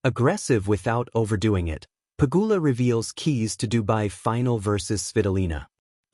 Aggressive without overdoing it. Pegula reveals keys to Dubai final versus Svitolina.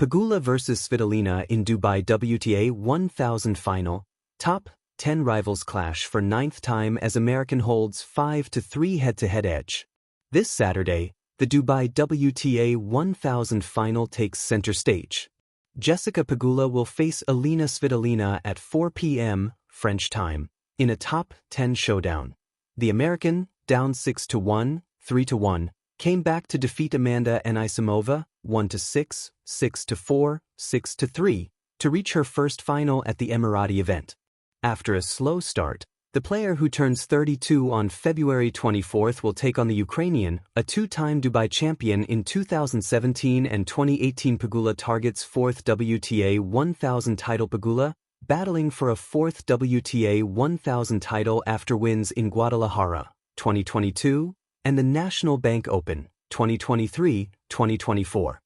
Pegula vs Svitolina in Dubai WTA 1000 final. Top 10 rivals clash for ninth time as American holds 5-3 head-to-head edge. This Saturday, the Dubai WTA 1000 final takes center stage. Jessica Pegula will face Alina Svitolina at 4 p.m. French time in a top 10 showdown. The American, down 6-1, 3-1, came back to defeat Amanda Anisimova 1-6, 6-4, 6-3 to reach her first final at the Emirati event. After a slow start, the player who turns 32 on February 24th will take on the Ukrainian, a two-time Dubai champion in 2017 and 2018. Pegula targets fourth WTA 1000 title. Pegula, battling for a fourth WTA 1000 title after wins in Guadalajara, 2022, and the National Bank Open, 2023-2024.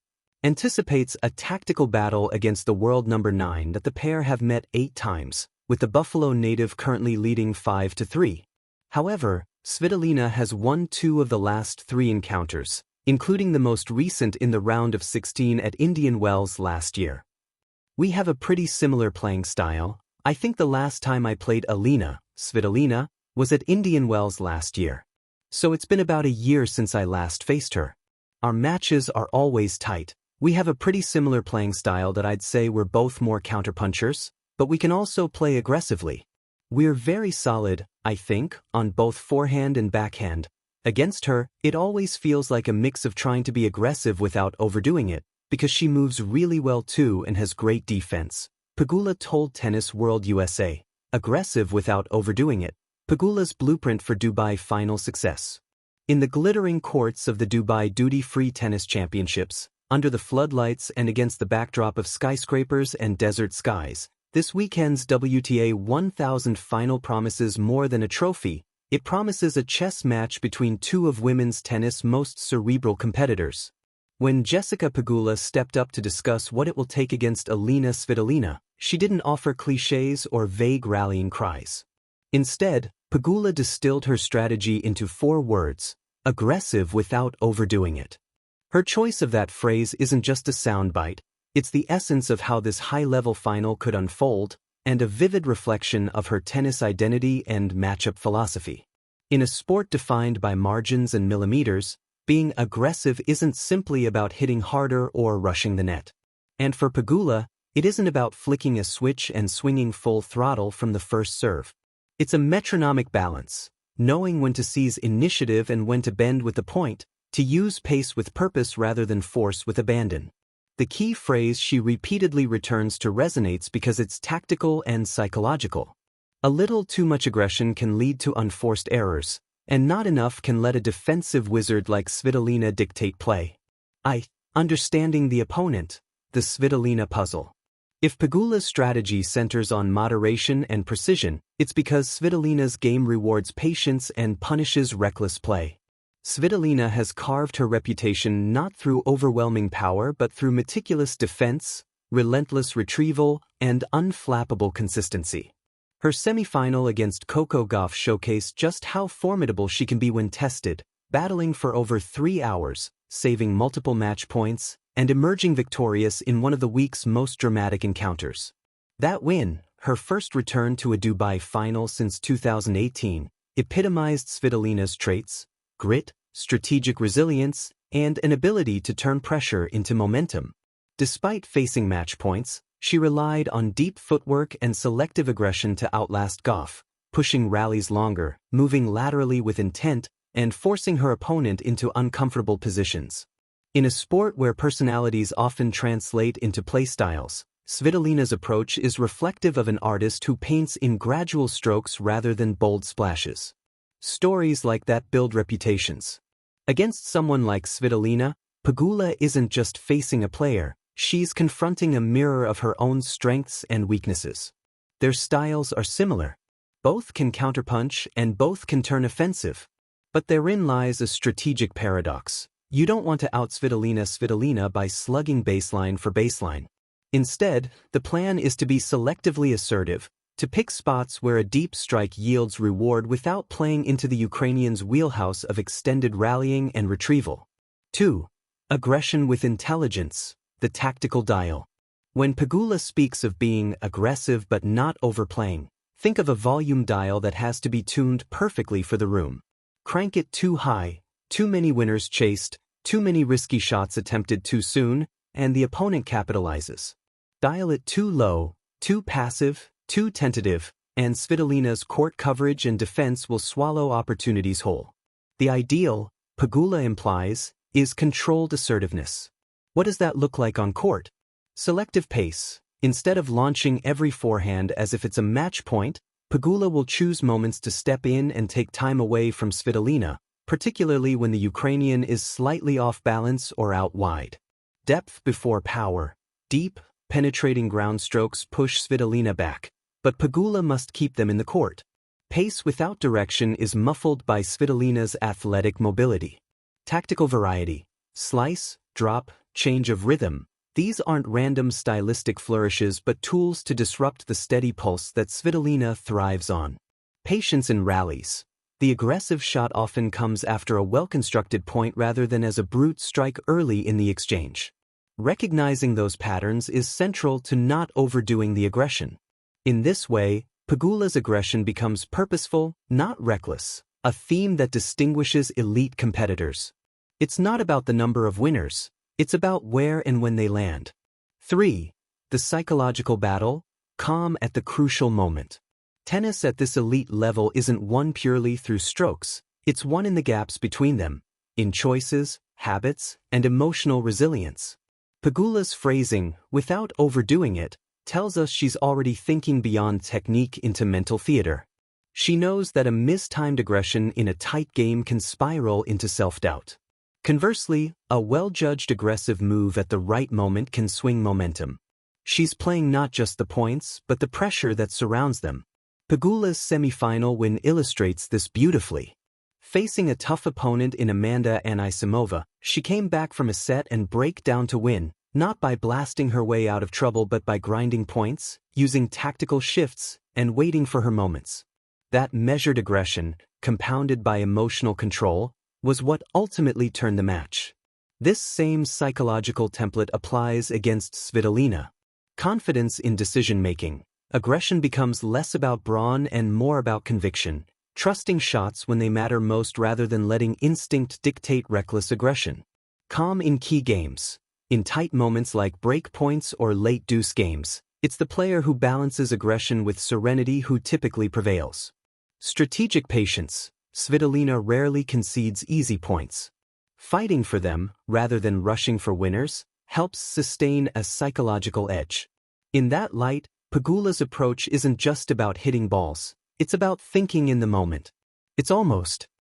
Anticipates a tactical battle against the world number 9 that the pair have met 8 times, with the Buffalo native currently leading 5-3. However, Svitolina has won 2 of the last 3 encounters, including the most recent in the round of 16 at Indian Wells last year. We have a pretty similar playing style. I think the last time I played Alina Svitolina was at Indian Wells last year. So it's been about a year since I last faced her. Our matches are always tight. We have a pretty similar playing style that I'd say we're both more counterpunchers, but we can also play aggressively. We're very solid, I think, on both forehand and backhand. Against her, it always feels like a mix of trying to be aggressive without overdoing it, because she moves really well too and has great defense. Pegula told Tennis World USA, aggressive without overdoing it. Pegula's blueprint for Dubai final success. In the glittering courts of the Dubai Duty-Free Tennis Championships, under the floodlights and against the backdrop of skyscrapers and desert skies, this weekend's WTA 1000 final promises more than a trophy. It promises a chess match between 2 of women's tennis' most cerebral competitors. When Jessica Pegula stepped up to discuss what it will take against Alina Svitolina, she didn't offer clichés or vague rallying cries. Instead, Pegula distilled her strategy into 4 words: aggressive without overdoing it. Her choice of that phrase isn't just a soundbite, it's the essence of how this high-level final could unfold, and a vivid reflection of her tennis identity and matchup philosophy. In a sport defined by margins and millimeters, being aggressive isn't simply about hitting harder or rushing the net. And for Pegula, it isn't about flicking a switch and swinging full throttle from the first serve. It's a metronomic balance, knowing when to seize initiative and when to bend with the point, to use pace with purpose rather than force with abandon. The key phrase she repeatedly returns to resonates because it's tactical and psychological. A little too much aggression can lead to unforced errors, and not enough can let a defensive wizard like Svitolina dictate play. Understanding the opponent, the Svitolina puzzle. If Pegula's strategy centers on moderation and precision, it's because Svitolina's game rewards patience and punishes reckless play. Svitolina has carved her reputation not through overwhelming power but through meticulous defense, relentless retrieval, and unflappable consistency. Her semifinal against Coco Gauff showcased just how formidable she can be when tested, battling for over 3 hours, saving multiple match points, and emerging victorious in one of the week's most dramatic encounters. That win, her first return to a Dubai final since 2018, epitomized Svitolina's traits: grit, strategic resilience, and an ability to turn pressure into momentum. Despite facing match points, she relied on deep footwork and selective aggression to outlast Gauff, pushing rallies longer, moving laterally with intent, and forcing her opponent into uncomfortable positions. In a sport where personalities often translate into playstyles, Svitolina's approach is reflective of an artist who paints in gradual strokes rather than bold splashes. Stories like that build reputations. Against someone like Svitolina, Pegula isn't just facing a player, she's confronting a mirror of her own strengths and weaknesses. Their styles are similar. Both can counterpunch and both can turn offensive. But therein lies a strategic paradox. You don't want to out-Svitolina by slugging baseline for baseline. Instead, the plan is to be selectively assertive, to pick spots where a deep strike yields reward without playing into the Ukrainians' wheelhouse of extended rallying and retrieval. 2. Aggression with intelligence, the tactical dial. When Pegula speaks of being aggressive but not overplaying, think of a volume dial that has to be tuned perfectly for the room. Crank it too high, too many winners chased, too many risky shots attempted too soon, and the opponent capitalizes. Dial it too low, too passive, too tentative, and Svitolina's court coverage and defense will swallow opportunities whole. The ideal, Pegula implies, is controlled assertiveness. What does that look like on court? Selective pace. Instead of launching every forehand as if it's a match point, Pegula will choose moments to step in and take time away from Svitolina, particularly when the Ukrainian is slightly off balance or out wide. Depth before power. Deep, penetrating ground strokes push Svitolina back, but Pegula must keep them in the court. Pace without direction is muffled by Svitolina's athletic mobility. Tactical variety. Slice, drop, change of rhythm. These aren't random stylistic flourishes but tools to disrupt the steady pulse that Svitolina thrives on. Patience in rallies. The aggressive shot often comes after a well-constructed point rather than as a brute strike early in the exchange. Recognizing those patterns is central to not overdoing the aggression. In this way, Pegula's aggression becomes purposeful, not reckless, a theme that distinguishes elite competitors. It's not about the number of winners, it's about where and when they land. 3. The psychological battle, calm at the crucial moment. Tennis at this elite level isn't won purely through strokes, it's won in the gaps between them, in choices, habits, and emotional resilience. Pegula's phrasing, without overdoing it, tells us she's already thinking beyond technique into mental theater. She knows that a mistimed aggression in a tight game can spiral into self-doubt. Conversely, a well-judged aggressive move at the right moment can swing momentum. She's playing not just the points, but the pressure that surrounds them. Pegula's semifinal win illustrates this beautifully. Facing a tough opponent in Amanda Anisimova, she came back from a set and break down to win, not by blasting her way out of trouble but by grinding points, using tactical shifts, and waiting for her moments. That measured aggression, compounded by emotional control, was what ultimately turned the match. This same psychological template applies against Svitolina. Confidence in decision-making. Aggression becomes less about brawn and more about conviction, trusting shots when they matter most rather than letting instinct dictate reckless aggression. Calm in key games. In tight moments like break points or late deuce games, it's the player who balances aggression with serenity who typically prevails. Strategic patience. Svitolina rarely concedes easy points. Fighting for them, rather than rushing for winners, helps sustain a psychological edge. In that light, Pegula's approach isn't just about hitting balls, it's about thinking in the moment. It's almost